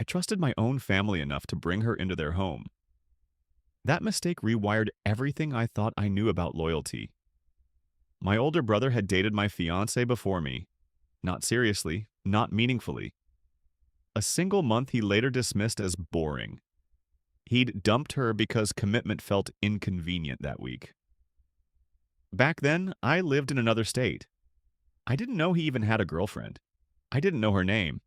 I trusted my own family enough to bring her into their home. That mistake rewired everything I thought I knew about loyalty. My older brother had dated my fiancée before me. Not seriously, not meaningfully. A single month he later dismissed as boring. He'd dumped her because commitment felt inconvenient that week. Back then, I lived in another state. I didn't know he even had a girlfriend. I didn't know her name.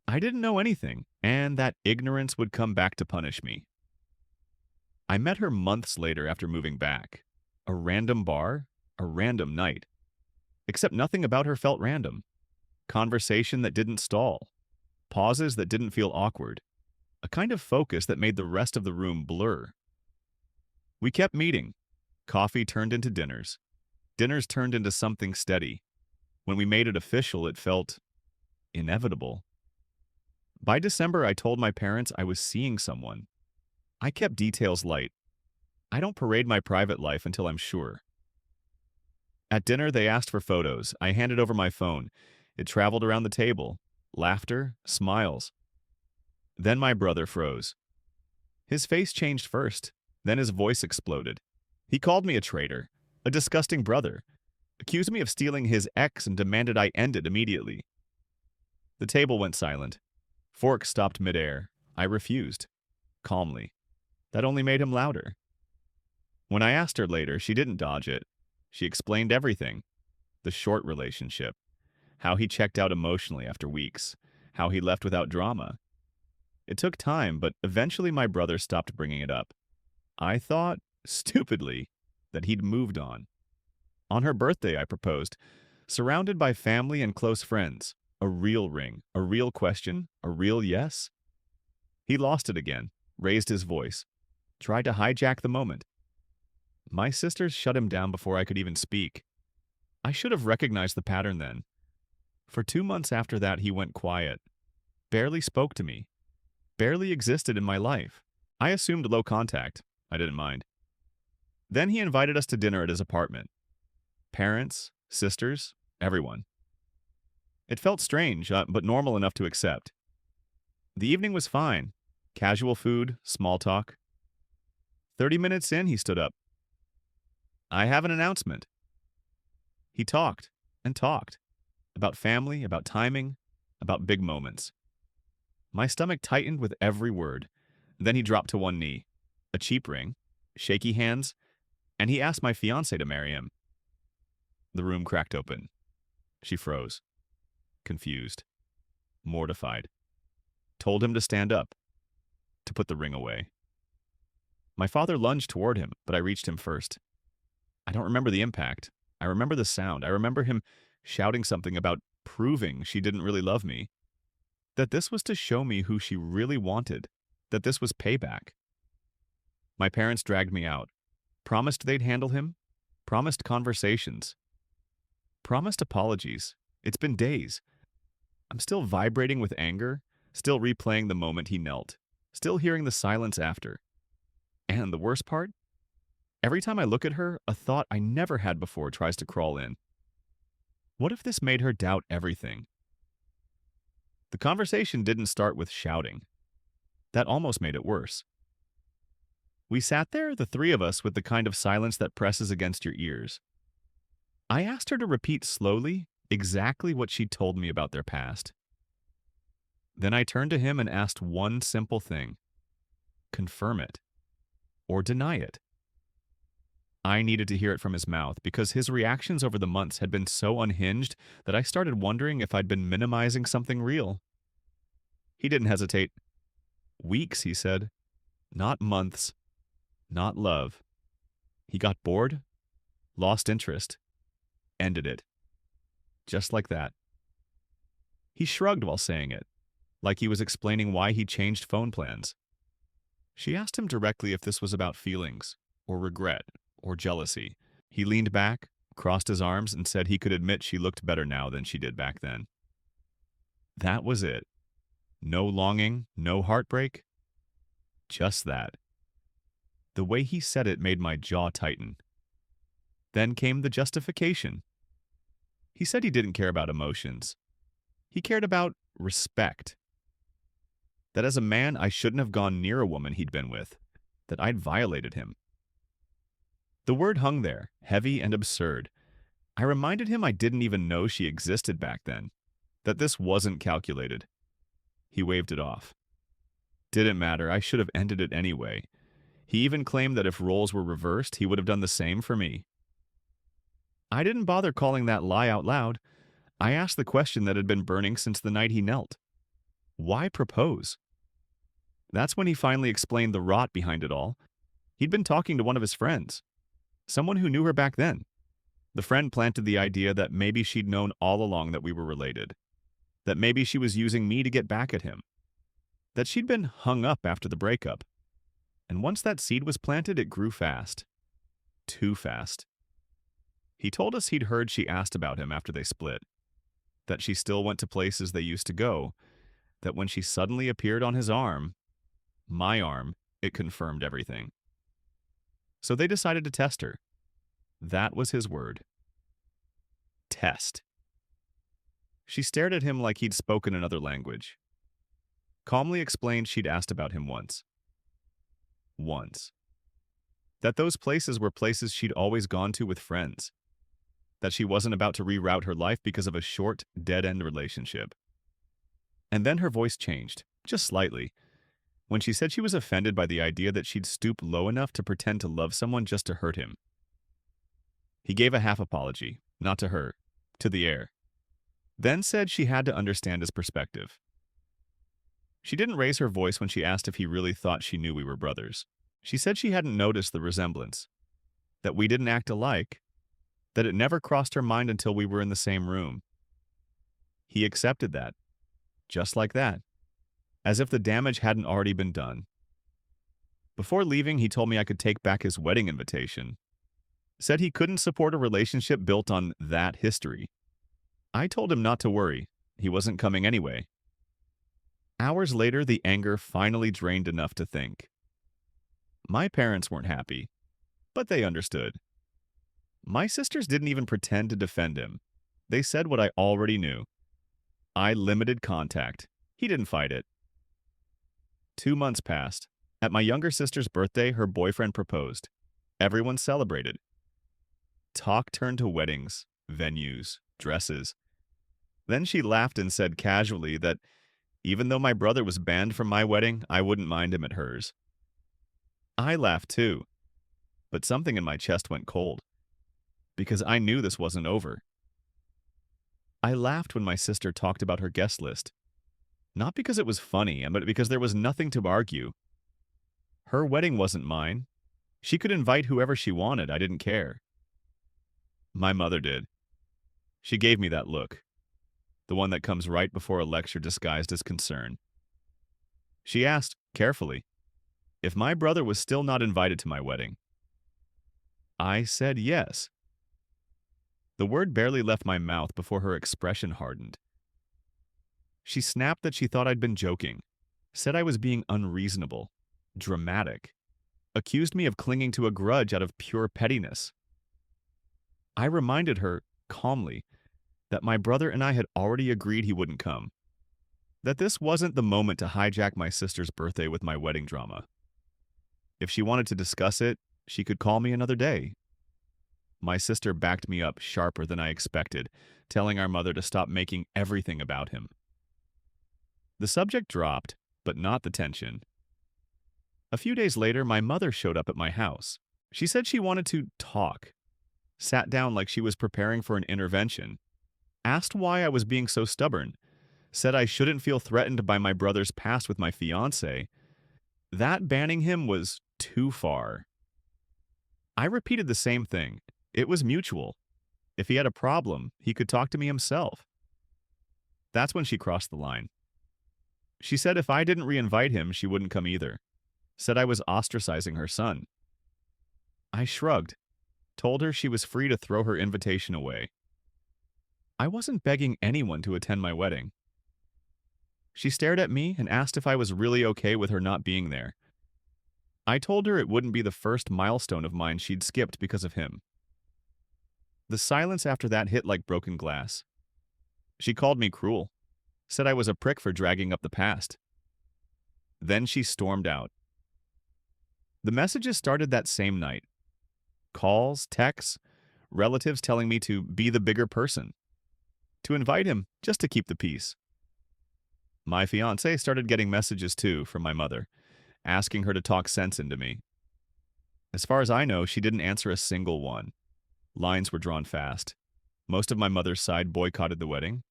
I didn't know anything, and that ignorance would come back to punish me. I met her months later after moving back. A random bar, a random night. Except nothing about her felt random. Conversation that didn't stall. Pauses that didn't feel awkward. A kind of focus that made the rest of the room blur. We kept meeting. Coffee turned into dinners. Dinners turned into something steady. When we made it official, it felt inevitable. By December, I told my parents I was seeing someone. I kept details light. I don't parade my private life until I'm sure. At dinner, they asked for photos. I handed over my phone. It traveled around the table. Laughter, smiles. Then my brother froze. His face changed first. Then his voice exploded. He called me a traitor, a disgusting brother, accused me of stealing his ex and demanded I end it immediately. The table went silent. Forks stopped midair. I refused. Calmly. That only made him louder. When I asked her later, she didn't dodge it. She explained everything. The short relationship. How he checked out emotionally after weeks. How he left without drama. It took time, but eventually my brother stopped bringing it up. I thought, stupidly, that he'd moved on. On her birthday, I proposed, surrounded by family and close friends. A real ring, a real question, a real yes. He lost it again, raised his voice, tried to hijack the moment. My sisters shut him down before I could even speak. I should have recognized the pattern then. For 2 months after that, he went quiet, barely spoke to me, barely existed in my life. I assumed low contact. I didn't mind. Then he invited us to dinner at his apartment. Parents, sisters, everyone. It felt strange, but normal enough to accept. The evening was fine. Casual food, small talk. 30 minutes in, he stood up. I have an announcement. He talked and talked. About family, about timing, about big moments. My stomach tightened with every word. Then he dropped to one knee. A cheap ring, shaky hands, and he asked my fiancée to marry him. The room cracked open. She froze. Confused. Mortified. Told him to stand up. To put the ring away. My father lunged toward him, but I reached him first. I don't remember the impact. I remember the sound. I remember him shouting something about proving she didn't really love me. That this was to show me who she really wanted. That this was payback. My parents dragged me out. Promised they'd handle him. Promised conversations. Promised apologies. It's been days. I'm still vibrating with anger, still replaying the moment he knelt, still hearing the silence after. And the worst part? Every time I look at her, a thought I never had before tries to crawl in. What if this made her doubt everything? The conversation didn't start with shouting. That almost made it worse. We sat there, the three of us, with the kind of silence that presses against your ears. I asked her to repeat slowly exactly what she'd told me about their past. Then I turned to him and asked one simple thing. Confirm it. Or deny it. I needed to hear it from his mouth because his reactions over the months had been so unhinged that I started wondering if I'd been minimizing something real. He didn't hesitate. Weeks, he said. Not months. Not love. He got bored, lost interest, ended it. Just like that. He shrugged while saying it, like he was explaining why he changed phone plans. She asked him directly if this was about feelings, or regret, or jealousy. He leaned back, crossed his arms, and said he could admit she looked better now than she did back then. That was it. No longing, no heartbreak. Just that. The way he said it made my jaw tighten. Then came the justification. He said he didn't care about emotions. He cared about respect. that as a man I shouldn't have gone near a woman he'd been with, that I'd violated him. The word hung there, heavy and absurd. I reminded him I didn't even know she existed back then, that this wasn't calculated. He waved it off. Didn't matter, I should have ended it anyway. He even claimed that if roles were reversed, he would have done the same for me. I didn't bother calling that lie out loud. I asked the question that had been burning since the night he knelt. Why propose? That's when he finally explained the rot behind it all. He'd been talking to one of his friends, someone who knew her back then. The friend planted the idea that maybe she'd known all along that we were related, that maybe she was using me to get back at him, that she'd been hung up after the breakup. And once that seed was planted, it grew fast. Too fast. He told us he'd heard she asked about him after they split, that she still went to places they used to go, that when she suddenly appeared on his arm, my arm, it confirmed everything. So they decided to test her. That was his word. Test. She stared at him like he'd spoken another language. Calmly explained she'd asked about him once. Once. That those places were places she'd always gone to with friends. That she wasn't about to reroute her life because of a short, dead-end relationship. And then her voice changed, just slightly, when she said she was offended by the idea that she'd stoop low enough to pretend to love someone just to hurt him. He gave a half apology, not to her, to the air. Then said she had to understand his perspective. She didn't raise her voice when she asked if he really thought she knew we were brothers. She said she hadn't noticed the resemblance, that we didn't act alike, that it never crossed her mind until we were in the same room. He accepted that, just like that, as if the damage hadn't already been done. Before leaving, he told me I could take back his wedding invitation. Said he couldn't support a relationship built on that history. I told him not to worry. He wasn't coming anyway. Hours later, the anger finally drained enough to think. My parents weren't happy, but they understood. My sisters didn't even pretend to defend him. They said what I already knew. I limited contact. He didn't fight it. 2 months passed. At my younger sister's birthday, her boyfriend proposed. Everyone celebrated. Talk turned to weddings, venues, dresses. Then she laughed and said casually that even though my brother was banned from my wedding, I wouldn't mind him at hers. I laughed too, but something in my chest went cold, because I knew this wasn't over. I laughed when my sister talked about her guest list, not because it was funny, but because there was nothing to argue. Her wedding wasn't mine. She could invite whoever she wanted, I didn't care. My mother did. She gave me that look, the one that comes right before a lecture disguised as concern. She asked, carefully, if my brother was still not invited to my wedding. I said yes. The word barely left my mouth before her expression hardened. She snapped that she thought I'd been joking, said I was being unreasonable, dramatic, accused me of clinging to a grudge out of pure pettiness. I reminded her, calmly, that my brother and I had already agreed he wouldn't come, that this wasn't the moment to hijack my sister's birthday with my wedding drama. If she wanted to discuss it, she could call me another day. My sister backed me up sharper than I expected, telling our mother to stop making everything about him. The subject dropped, but not the tension. A few days later, my mother showed up at my house. She said she wanted to talk, sat down like she was preparing for an intervention, asked why I was being so stubborn, said I shouldn't feel threatened by my brother's past with my fiancé, that banning him was too far. I repeated the same thing. It was mutual. If he had a problem, he could talk to me himself. That's when she crossed the line. She said if I didn't re-invite him, she wouldn't come either. Said I was ostracizing her son. I shrugged, told her she was free to throw her invitation away. I wasn't begging anyone to attend my wedding. She stared at me and asked if I was really okay with her not being there. I told her it wouldn't be the first milestone of mine she'd skipped because of him. The silence after that hit like broken glass. She called me cruel, said I was a prick for dragging up the past. Then she stormed out. The messages started that same night. Calls, texts, relatives telling me to be the bigger person, to invite him just to keep the peace. My fiancé started getting messages too from my mother, asking her to talk sense into me. As far as I know, she didn't answer a single one. Lines were drawn fast. Most of my mother's side boycotted the wedding.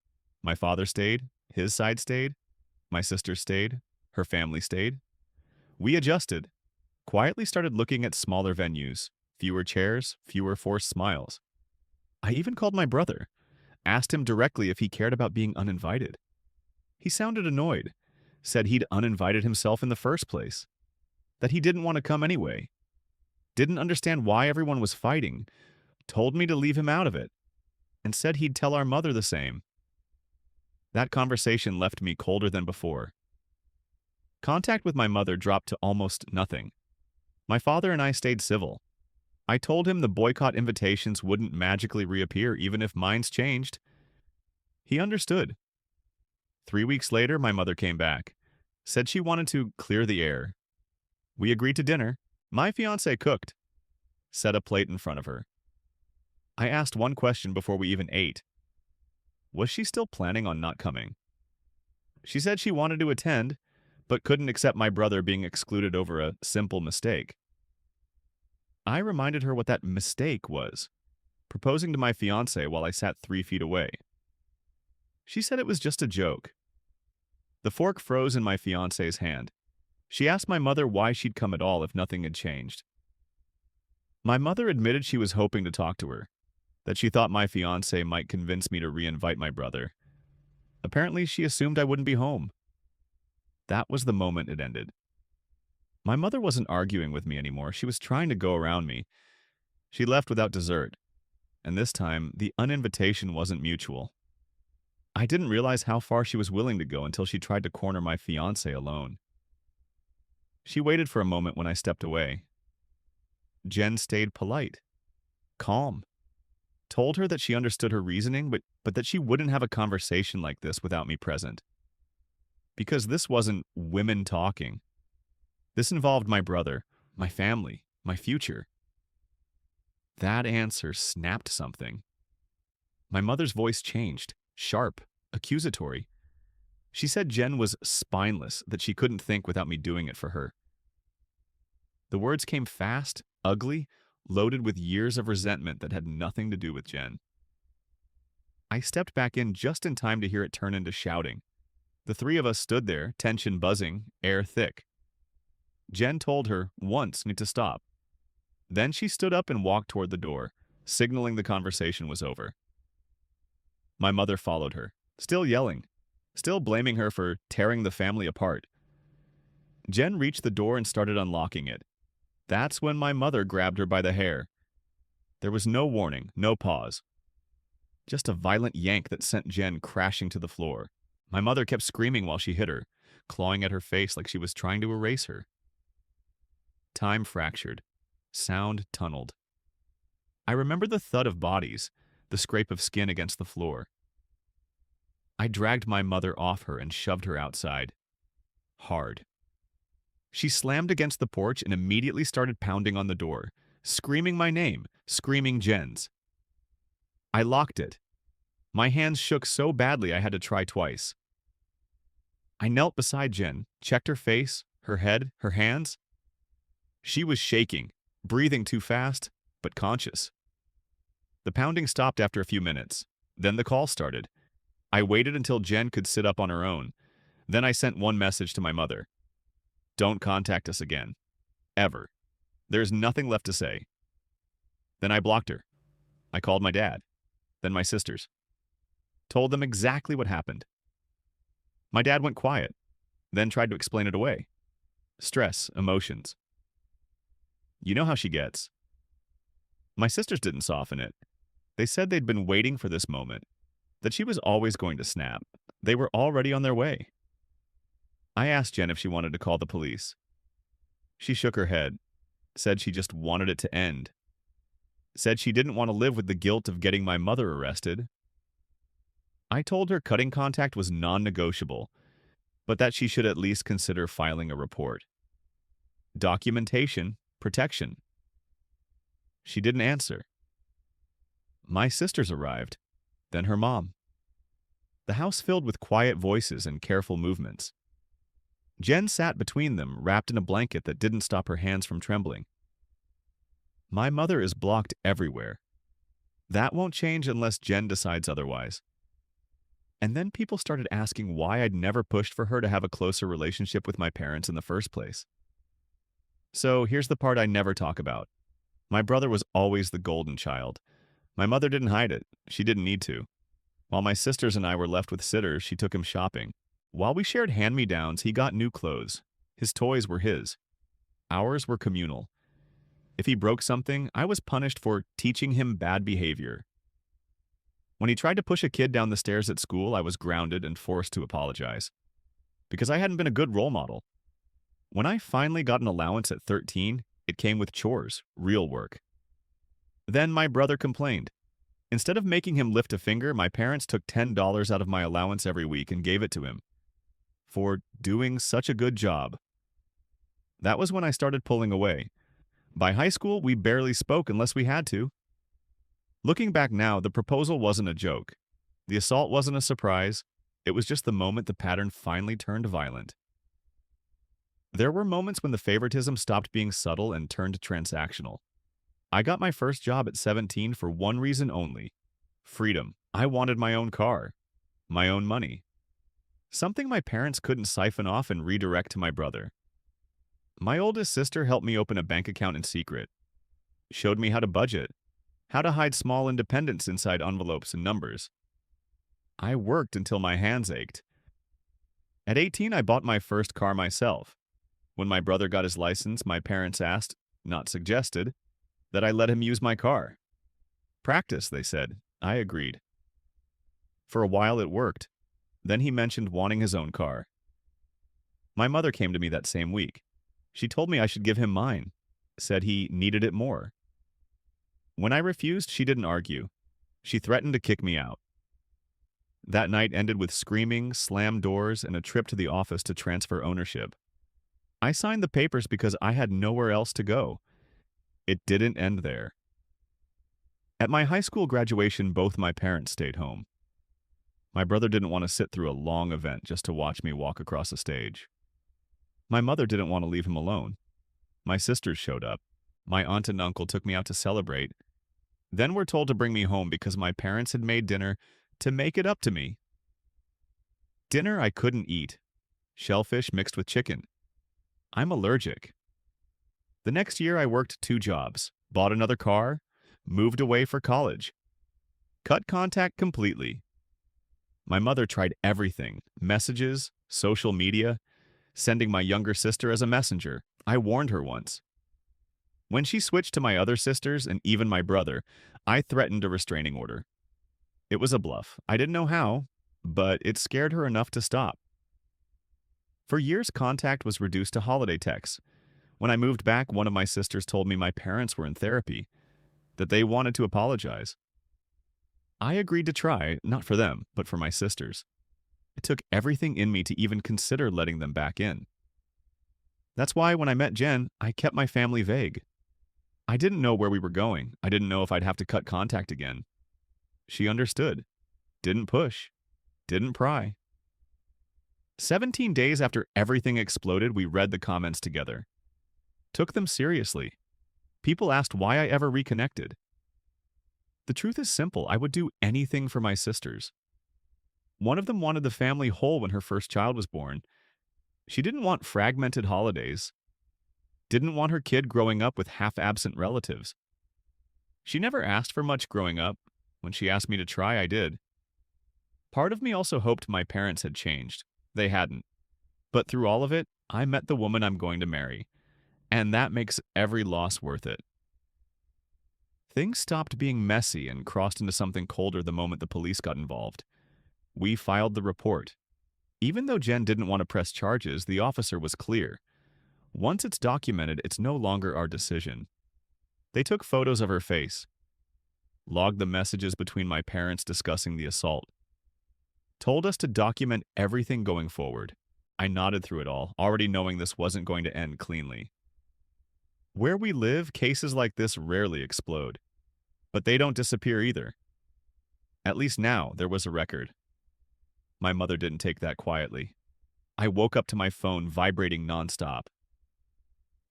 My father stayed, his side stayed, my sister stayed, her family stayed. We adjusted, quietly started looking at smaller venues, fewer chairs, fewer forced smiles. I even called my brother, asked him directly if he cared about being uninvited. He sounded annoyed, said he'd uninvited himself in the first place, that he didn't want to come anyway, didn't understand why everyone was fighting, told me to leave him out of it, and said he'd tell our mother the same. That conversation left me colder than before. Contact with my mother dropped to almost nothing. My father and I stayed civil. I told him the boycott invitations wouldn't magically reappear even if minds changed. He understood. 3 weeks later, my mother came back, said she wanted to clear the air. We agreed to dinner. My fiancé cooked, set a plate in front of her. I asked one question before we even ate. Was she still planning on not coming? She said she wanted to attend, but couldn't accept my brother being excluded over a simple mistake. I reminded her what that mistake was, proposing to my fiancé while I sat 3 feet away. She said it was just a joke. The fork froze in my fiancé's hand. She asked my mother why she'd come at all if nothing had changed. My mother admitted she was hoping to talk to her, that she thought my fiancé might convince me to re-invite my brother. Apparently, she assumed I wouldn't be home. That was the moment it ended. My mother wasn't arguing with me anymore. She was trying to go around me. She left without dessert, and this time, the uninvitation wasn't mutual. I didn't realize how far she was willing to go until she tried to corner my fiancé alone. She waited for a moment when I stepped away. Jen stayed polite, calm, told her that she understood her reasoning, but that she wouldn't have a conversation like this without me present. Because this wasn't women talking. This involved my brother, my family, my future. That answer snapped something. My mother's voice changed, sharp, accusatory. She said Jen was spineless, that she couldn't think without me doing it for her. The words came fast, ugly, loaded with years of resentment that had nothing to do with Jen. I stepped back in just in time to hear it turn into shouting. The 3 of us stood there, tension buzzing, air thick. Jen told her once to stop. Then she stood up and walked toward the door, signaling the conversation was over. My mother followed her, still yelling, still blaming her for tearing the family apart. Jen reached the door and started unlocking it. That's when my mother grabbed her by the hair. There was no warning, no pause. Just a violent yank that sent Jen crashing to the floor. My mother kept screaming while she hit her, clawing at her face like she was trying to erase her. Time fractured. Sound tunneled. I remember the thud of bodies, the scrape of skin against the floor. I dragged my mother off her and shoved her outside. Hard. She slammed against the porch and immediately started pounding on the door, screaming my name, screaming Jen's. I locked it. My hands shook so badly I had to try twice. I knelt beside Jen, checked her face, her head, her hands. She was shaking, breathing too fast, but conscious. The pounding stopped after a few minutes. Then the call started. I waited until Jen could sit up on her own. Then I sent one message to my mother. Don't contact us again. Ever. There's nothing left to say. Then I blocked her. I called my dad. Then my sisters. Told them exactly what happened. My dad went quiet, then tried to explain it away. Stress, emotions. You know how she gets. My sisters didn't soften it. They said they'd been waiting for this moment, that she was always going to snap. They were already on their way. I asked Jen if she wanted to call the police. She shook her head, said she just wanted it to end. Said she didn't want to live with the guilt of getting my mother arrested. I told her cutting contact was non-negotiable, but that she should at least consider filing a report. Documentation, protection. She didn't answer. My sisters arrived, then her mom. The house filled with quiet voices and careful movements. Jen sat between them, wrapped in a blanket that didn't stop her hands from trembling. My mother is blocked everywhere. That won't change unless Jen decides otherwise. And then people started asking why I'd never pushed for her to have a closer relationship with my parents in the first place. So here's the part I never talk about. My brother was always the golden child. My mother didn't hide it. She didn't need to. While my sisters and I were left with sitters, she took him shopping. While we shared hand-me-downs, he got new clothes. His toys were his. Ours were communal. If he broke something, I was punished for teaching him bad behavior. When he tried to push a kid down the stairs at school, I was grounded and forced to apologize. Because I hadn't been a good role model. When I finally got an allowance at 13, it came with chores, real work. Then my brother complained. Instead of making him lift a finger, my parents took $10 out of my allowance every week and gave it to him. For doing such a good job. That was when I started pulling away. By high school, we barely spoke unless we had to. Looking back now, the proposal wasn't a joke. The assault wasn't a surprise. It was just the moment the pattern finally turned violent. There were moments when the favoritism stopped being subtle and turned transactional. I got my first job at 17 for one reason only: freedom. I wanted my own car, my own money. Something my parents couldn't siphon off and redirect to my brother. My oldest sister helped me open a bank account in secret, showed me how to budget, how to hide small independence inside envelopes and numbers. I worked until my hands ached. At 18, I bought my first car myself. When my brother got his license, my parents asked, not suggested, that I let him use my car. Practice, they said. I agreed. For a while it worked. Then he mentioned wanting his own car. My mother came to me that same week. She told me I should give him mine, said he needed it more. When I refused, she didn't argue. She threatened to kick me out. That night ended with screaming, slammed doors, and a trip to the office to transfer ownership. I signed the papers because I had nowhere else to go. It didn't end there. At my high school graduation, both my parents stayed home. My brother didn't want to sit through a long event just to watch me walk across a stage. My mother didn't want to leave him alone. My sisters showed up. My aunt and uncle took me out to celebrate. Then were told to bring me home because my parents had made dinner to make it up to me. Dinner I couldn't eat. Shellfish mixed with chicken. I'm allergic. The next year I worked 2 jobs, bought another car, moved away for college. Cut contact completely. My mother tried everything: messages, social media, sending my younger sister as a messenger. I warned her once. When she switched to my other sisters and even my brother, I threatened a restraining order. It was a bluff. I didn't know how, but it scared her enough to stop. For years, contact was reduced to holiday texts. When I moved back, one of my sisters told me my parents were in therapy, that they wanted to apologize. I agreed to try, not for them, but for my sisters. It took everything in me to even consider letting them back in. That's why when I met Jen, I kept my family vague. I didn't know where we were going. I didn't know if I'd have to cut contact again. She understood. Didn't push. Didn't pry. 17 days after everything exploded, we read the comments together. Took them seriously. People asked why I ever reconnected. The truth is simple. I would do anything for my sisters. One of them wanted the family whole when her first child was born. She didn't want fragmented holidays. Didn't want her kid growing up with half-absent relatives. She never asked for much growing up. When she asked me to try, I did. Part of me also hoped my parents had changed. They hadn't. But through all of it, I met the woman I'm going to marry. And that makes every loss worth it. Things stopped being messy and crossed into something colder the moment the police got involved. We filed the report. Even though Jen didn't want to press charges, the officer was clear. Once it's documented, it's no longer our decision. They took photos of her face, logged the messages between my parents discussing the assault, told us to document everything going forward. I nodded through it all, already knowing this wasn't going to end cleanly. Where we live, cases like this rarely explode, but they don't disappear either. At least now, there was a record. My mother didn't take that quietly. I woke up to my phone vibrating nonstop.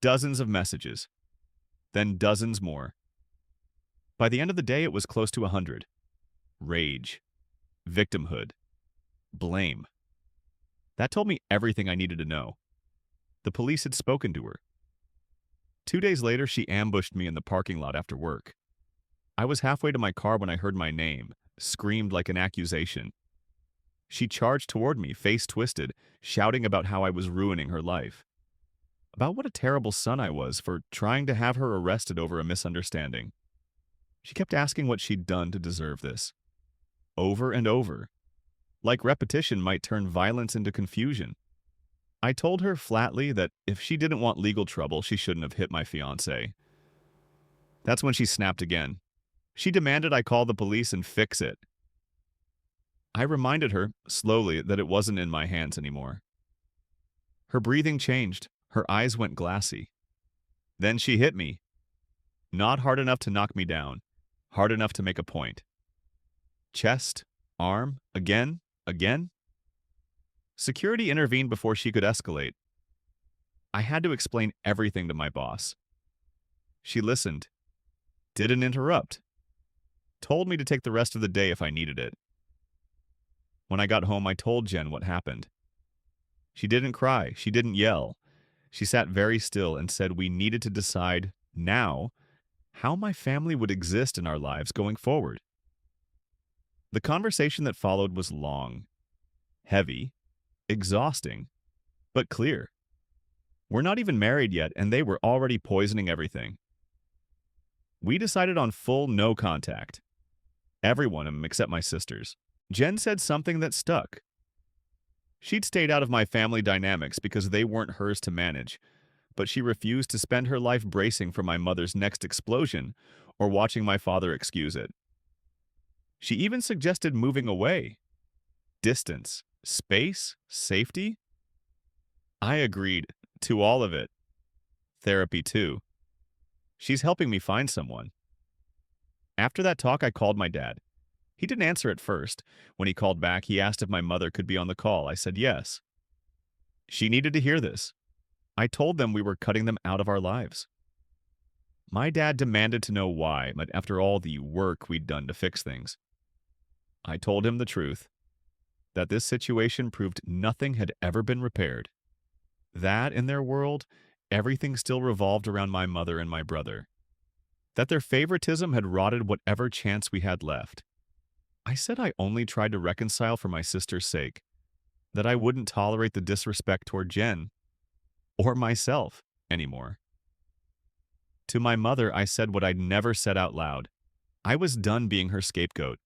Dozens of messages, then dozens more. By the end of the day, it was close to 100. Rage, victimhood, blame. That told me everything I needed to know. The police had spoken to her. 2 days later, she ambushed me in the parking lot after work. I was halfway to my car when I heard my name, screamed like an accusation. She charged toward me, face twisted, shouting about how I was ruining her life. About what a terrible son I was for trying to have her arrested over a misunderstanding. She kept asking what she'd done to deserve this. Over and over. Like repetition might turn violence into confusion. I told her flatly that if she didn't want legal trouble, she shouldn't have hit my fiancé. That's when she snapped again. She demanded I call the police and fix it. I reminded her, slowly, that it wasn't in my hands anymore. Her breathing changed. Her eyes went glassy. Then she hit me. Not hard enough to knock me down, hard enough to make a point. Chest, arm, again. Security intervened before she could escalate. I had to explain everything to my boss. She listened, didn't interrupt, told me to take the rest of the day if I needed it. When I got home, I told Jen what happened. She didn't cry, she didn't yell. She sat very still and said we needed to decide, now, how my family would exist in our lives going forward. The conversation that followed was long, heavy, exhausting, but clear. We're not even married yet, and they were already poisoning everything. We decided on full no contact. Every one of them except my sisters. Jen said something that stuck. She'd stayed out of my family dynamics because they weren't hers to manage, but she refused to spend her life bracing for my mother's next explosion or watching my father excuse it. She even suggested moving away. Distance, space, safety. I agreed to all of it. Therapy too. She's helping me find someone. After that talk, I called my dad. He didn't answer at first. When he called back, he asked if my mother could be on the call. I said yes. She needed to hear this. I told them we were cutting them out of our lives. My dad demanded to know why, but after all the work we'd done to fix things. I told him the truth, that this situation proved nothing had ever been repaired. That, in their world, everything still revolved around my mother and my brother. That their favoritism had rotted whatever chance we had left. I said I only tried to reconcile for my sister's sake, that I wouldn't tolerate the disrespect toward Jen, or myself, anymore. To my mother, I said what I'd never said out loud. I was done being her scapegoat,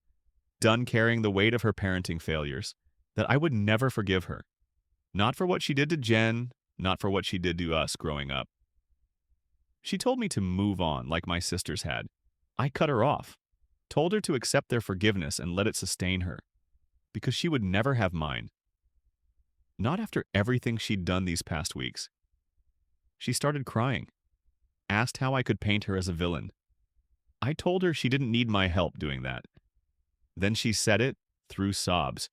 done carrying the weight of her parenting failures, that I would never forgive her. Not for what she did to Jen, not for what she did to us growing up. She told me to move on like my sisters had. I cut her off, told her to accept their forgiveness and let it sustain her, because she would never have mine. Not after everything she'd done these past weeks. She started crying, asked how I could paint her as a villain. I told her she didn't need my help doing that. Then she said it, through sobs,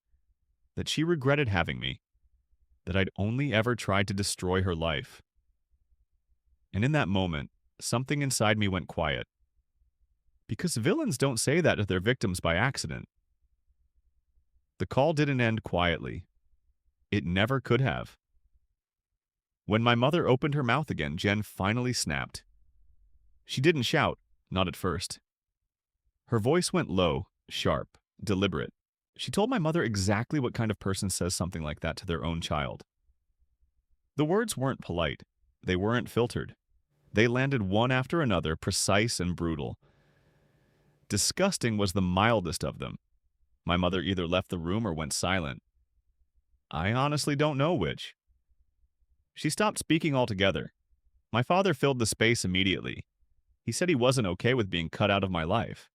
that she regretted having me, that I'd only ever tried to destroy her life. And in that moment, something inside me went quiet. Because villains don't say that to their victims by accident. The call didn't end quietly. It never could have. When my mother opened her mouth again, Jen finally snapped. She didn't shout, not at first. Her voice went low, sharp, deliberate. She told my mother exactly what kind of person says something like that to their own child. The words weren't polite. They weren't filtered. They landed one after another, precise and brutal. Disgusting was the mildest of them. My mother either left the room or went silent. I honestly don't know which. She stopped speaking altogether. My father filled the space immediately. He said he wasn't okay with being cut out of my life.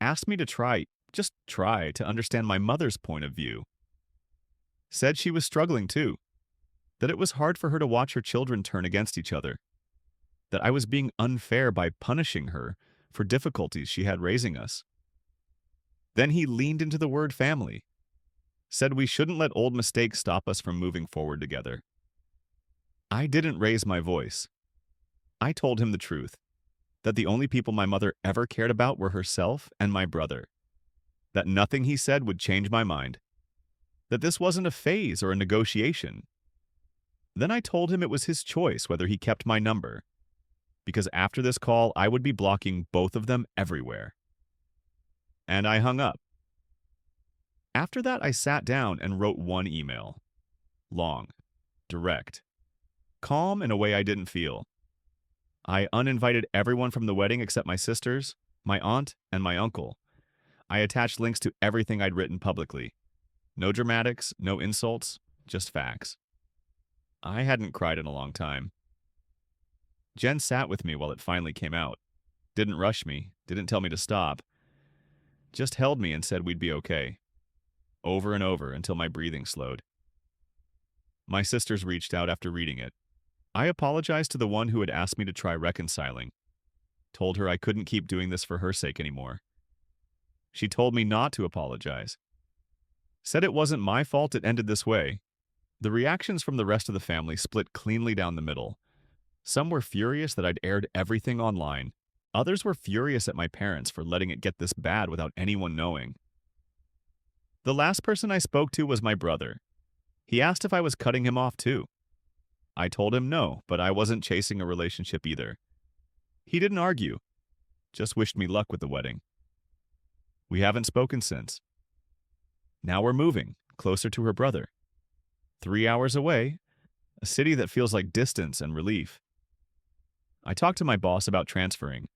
Asked me to try, just try, to understand my mother's point of view. Said she was struggling too. that it was hard for her to watch her children turn against each other, that I was being unfair by punishing her for difficulties she had raising us. Then he leaned into the word family, said we shouldn't let old mistakes stop us from moving forward together. I didn't raise my voice. I told him the truth, that the only people my mother ever cared about were herself and my brother, that nothing he said would change my mind, that this wasn't a phase or a negotiation. Then I told him it was his choice whether he kept my number, because after this call I would be blocking both of them everywhere. And I hung up. After that, I sat down and wrote one email. Long, direct, calm in a way I didn't feel. I uninvited everyone from the wedding except my sisters, my aunt, and my uncle. I attached links to everything I'd written publicly. No dramatics, no insults, just facts. I hadn't cried in a long time. Jen sat with me while it finally came out. Didn't rush me, didn't tell me to stop. Just held me and said we'd be okay. Over and over until my breathing slowed. My sisters reached out after reading it. I apologized to the one who had asked me to try reconciling. Told her I couldn't keep doing this for her sake anymore. She told me not to apologize. Said it wasn't my fault it ended this way. The reactions from the rest of the family split cleanly down the middle. Some were furious that I'd aired everything online. Others were furious at my parents for letting it get this bad without anyone knowing. The last person I spoke to was my brother. He asked if I was cutting him off too. I told him no, but I wasn't chasing a relationship either. He didn't argue, just wished me luck with the wedding. We haven't spoken since. Now we're moving, closer to her brother. 3 hours away, a city that feels like distance and relief. I talked to my boss about transferring.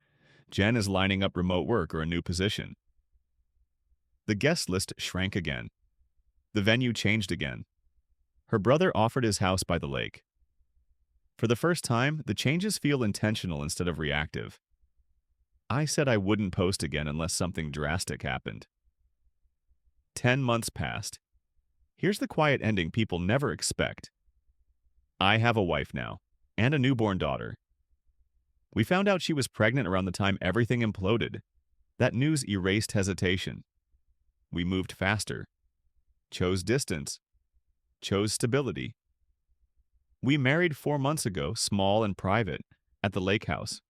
Jen is lining up remote work or a new position. The guest list shrank again. The venue changed again. Her brother offered his house by the lake. For the first time, the changes feel intentional instead of reactive. I said I wouldn't post again unless something drastic happened. 10 months passed. Here's the quiet ending people never expect. I have a wife now, and a newborn daughter. We found out she was pregnant around the time everything imploded. That news erased hesitation. We moved faster, chose distance, chose stability. We married 4 months ago, small and private, at the lake house.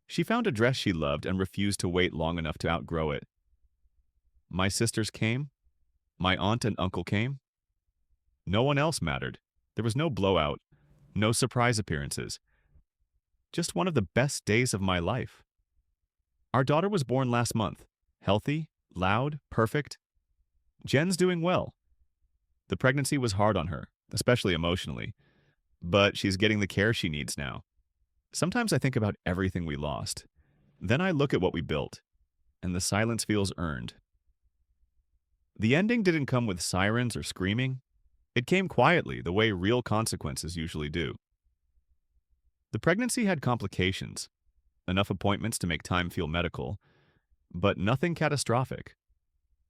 She found a dress she loved and refused to wait long enough to outgrow it. My sisters came. My aunt and uncle came. No one else mattered. There was no blowout, no surprise appearances. Just one of the best days of my life. Our daughter was born last month, healthy, loud, perfect. Jen's doing well. The pregnancy was hard on her, especially emotionally, but she's getting the care she needs now. Sometimes I think about everything we lost. Then I look at what we built, and the silence feels earned. The ending didn't come with sirens or screaming. It came quietly, the way real consequences usually do. The pregnancy had complications, enough appointments to make time feel medical, but nothing catastrophic.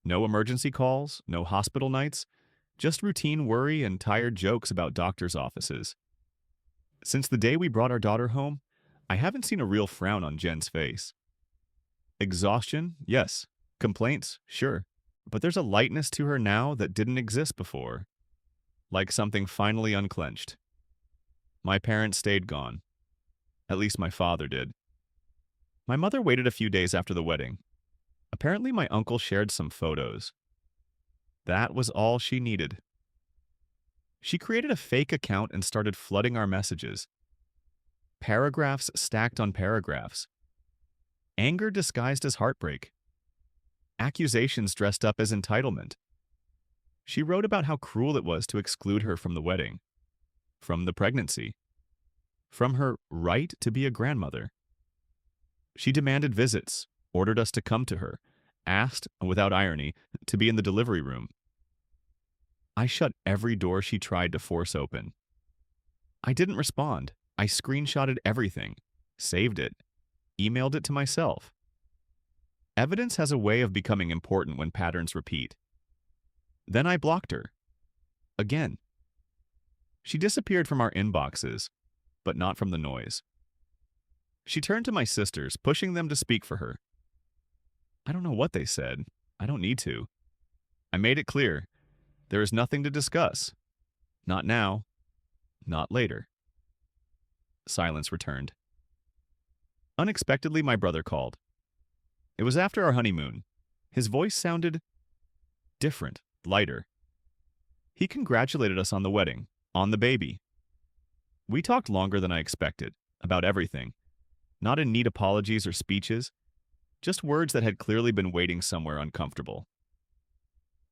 No emergency calls, no hospital nights, just routine worry and tired jokes about doctors' offices. Since the day we brought our daughter home, I haven't seen a real frown on Jen's face. Exhaustion, yes. Complaints, sure. But there's a lightness to her now that didn't exist before. Like something finally unclenched. My parents stayed gone. At least my father did. My mother waited a few days after the wedding. Apparently my uncle shared some photos. That was all she needed. She created a fake account and started flooding our messages. Paragraphs stacked on paragraphs. Anger disguised as heartbreak. Accusations dressed up as entitlement. She wrote about how cruel it was to exclude her from the wedding, from the pregnancy, from her right to be a grandmother. She demanded visits, ordered us to come to her, asked, without irony, to be in the delivery room. I shut every door she tried to force open. I didn't respond. I screenshotted everything, saved it, emailed it to myself. Evidence has a way of becoming important when patterns repeat. Then I blocked her. Again. She disappeared from our inboxes, but not from the noise. She turned to my sisters, pushing them to speak for her. I don't know what they said. I don't need to. I made it clear. There is nothing to discuss. Not now. Not later. Silence returned. Unexpectedly, my brother called. It was after our honeymoon. His voice sounded different, lighter. He congratulated us on the wedding, on the baby. We talked longer than I expected, about everything. Not in neat apologies or speeches, just words that had clearly been waiting somewhere uncomfortable.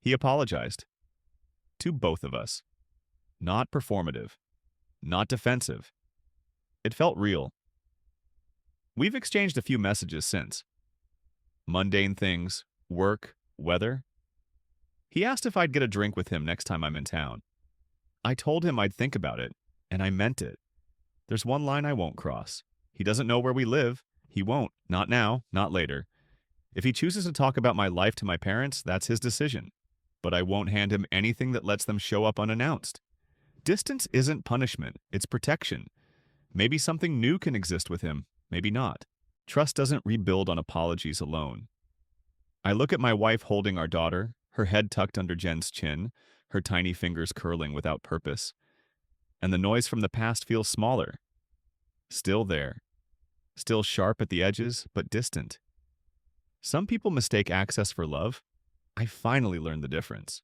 He apologized. To both of us. Not performative. Not defensive. It felt real. We've exchanged a few messages since. Mundane things, work, weather. He asked if I'd get a drink with him next time I'm in town. I told him I'd think about it, and I meant it. There's one line I won't cross. He doesn't know where we live. He won't. Not now, not later. If he chooses to talk about my life to my parents, that's his decision. But I won't hand him anything that lets them show up unannounced. Distance isn't punishment, it's protection. Maybe something new can exist with him, maybe not. Trust doesn't rebuild on apologies alone. I look at my wife holding our daughter, her head tucked under Jen's chin, her tiny fingers curling without purpose. And the noise from the past feels smaller. Still there. Still sharp at the edges, but distant. Some people mistake access for love. I finally learned the difference.